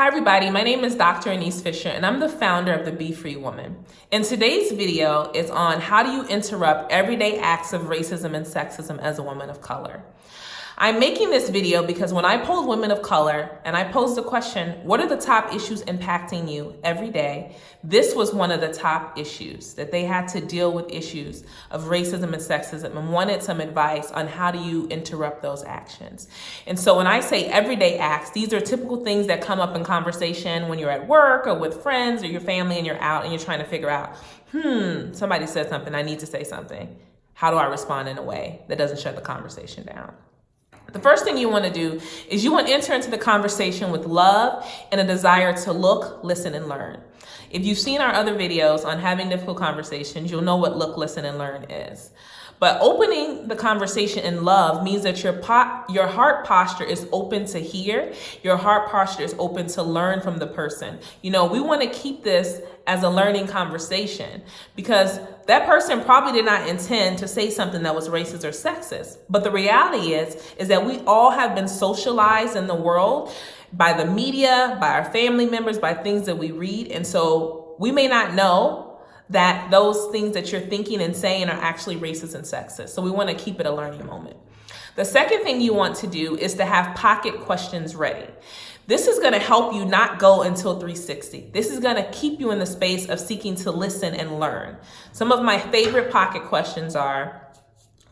Hi everybody, my name is Dr. Anise Fisher and I'm the founder of the Be Free Woman. And today's video is on how do you interrupt everyday acts of racism and sexism as a woman of color. I'm making this video because when I polled women of color and I posed the question, what are the top issues impacting you every day? This was one of the top issues, that they had to deal with issues of racism and sexism and wanted some advice on how do you interrupt those actions. And so when I say everyday acts, these are typical things that come up in conversation when you're at work or with friends or your family and you're out and you're trying to figure out, somebody said something, I need to say something. How do I respond in a way that doesn't shut the conversation down? The first thing you want to do is you want to enter into the conversation with love and a desire to look, listen, and learn. If you've seen our other videos on having difficult conversations, you'll know what look, listen, and learn is. But opening the conversation in love means that your heart posture is open to hear. Your heart posture is open to learn from the person. You know, we want to keep this as a learning conversation because that person probably did not intend to say something that was racist or sexist. But the reality is that we all have been socialized in the world by the media, by our family members, by things that we read. And so we may not know that those things that you're thinking and saying are actually racist and sexist. So we want to keep it a learning moment. The second thing you want to do is to have pocket questions ready. This is going to help you not go until 360. This is going to keep you in the space of seeking to listen and learn. Some of my favorite pocket questions are,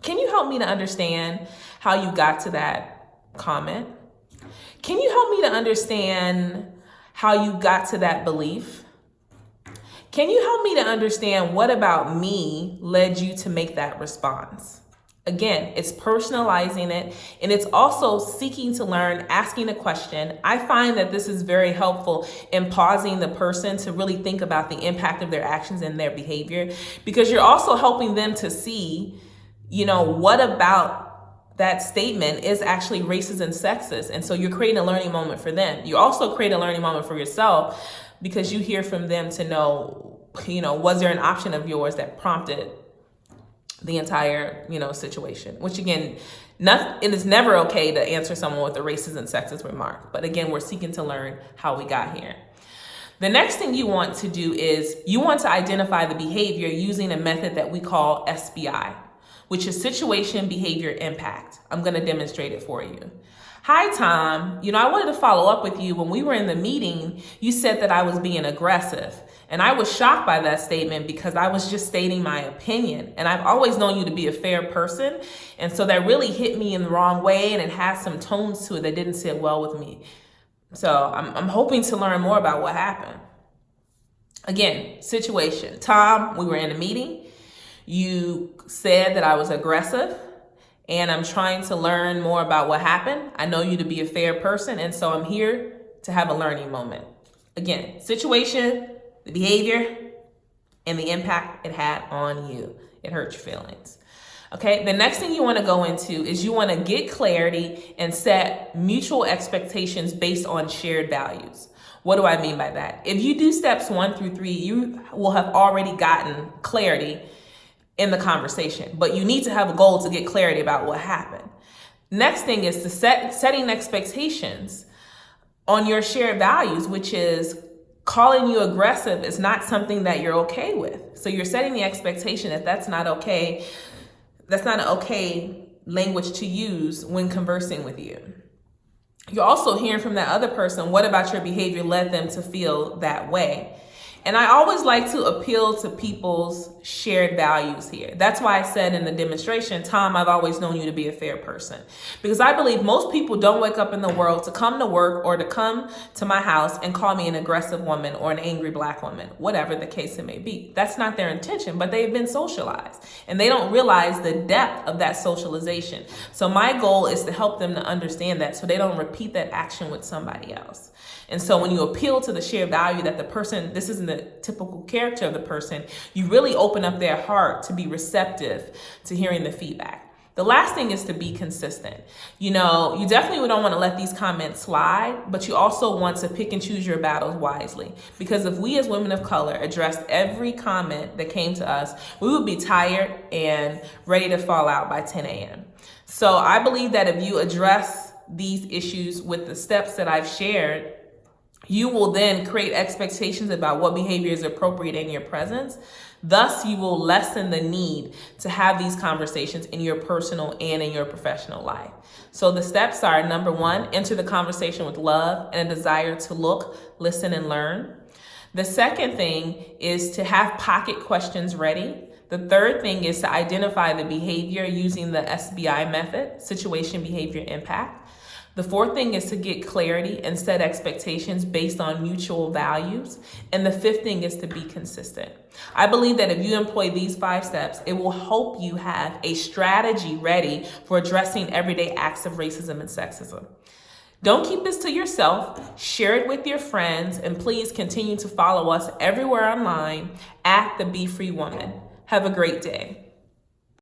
can you help me to understand how you got to that comment? Can you help me to understand how you got to that belief? Can you help me to understand what about me led you to make that response? Again, it's personalizing it, and it's also seeking to learn, asking a question. I find that this is very helpful in pausing the person to really think about the impact of their actions and their behavior, because you're also helping them to see, what about that statement is actually racist and sexist. And so you're creating a learning moment for them. You also create a learning moment for yourself because you hear from them to know, was there an option of yours that prompted the entire, situation, which again, it is never okay to answer someone with a racist and sexist remark. But again, we're seeking to learn how we got here. The next thing you want to do is you want to identify the behavior using a method that we call SBI, which is situation, behavior, impact. I'm going to demonstrate it for you. Hi, Tom. I wanted to follow up with you. When we were in the meeting, you said that I was being aggressive. And I was shocked by that statement because I was just stating my opinion. And I've always known you to be a fair person. And so that really hit me in the wrong way, and it has some tones to it that didn't sit well with me. So I'm hoping to learn more about what happened. Again, situation. Tom, we were in a meeting. You said that I was aggressive. And I'm trying to learn more about what happened. I know you to be a fair person, and so I'm here to have a learning moment. Again, situation, the behavior, and the impact it had on you. It hurt your feelings. Okay, the next thing you want to go into is you want to get clarity and set mutual expectations based on shared values. What do I mean by that? If you do steps 1 through 3, you will have already gotten clarity in the conversation, but you need to have a goal to get clarity about what happened. Next thing is to setting expectations on your shared values, which is calling you aggressive is not something that you're okay with. So you're setting the expectation that that's not okay. That's not an okay language to use when conversing with you. You're also hearing from that other person, what about your behavior led them to feel that way? And I always like to appeal to people's shared values here. That's why I said in the demonstration, Tom, I've always known you to be a fair person. Because I believe most people don't wake up in the world to come to work or to come to my house and call me an aggressive woman or an angry Black woman, whatever the case it may be. That's not their intention, but they've been socialized and they don't realize the depth of that socialization. So my goal is to help them to understand that so they don't repeat that action with somebody else. And so when you appeal to the shared value that the person, this isn't the typical character of the person, you really open up their heart to be receptive to hearing the feedback. The last thing is to be consistent. You definitely don't want to let these comments slide, but you also want to pick and choose your battles wisely. Because if we as women of color addressed every comment that came to us, we would be tired and ready to fall out by 10 a.m. So I believe that if you address these issues with the steps that I've shared, You will then create expectations about what behavior is appropriate in your presence. Thus, you will lessen the need to have these conversations in your personal and in your professional life. So the steps are, number one, enter the conversation with love and a desire to look, listen, and learn. The second thing is to have pocket questions ready. The third thing is to identify the behavior using the SBI method, situation, behavior, impact. The fourth thing is to get clarity and set expectations based on mutual values. And the fifth thing is to be consistent. I believe that if you employ these 5 steps, it will help you have a strategy ready for addressing everyday acts of racism and sexism. Don't keep this to yourself. Share it with your friends, and please continue to follow us everywhere online at The Be Free Woman. Have a great day.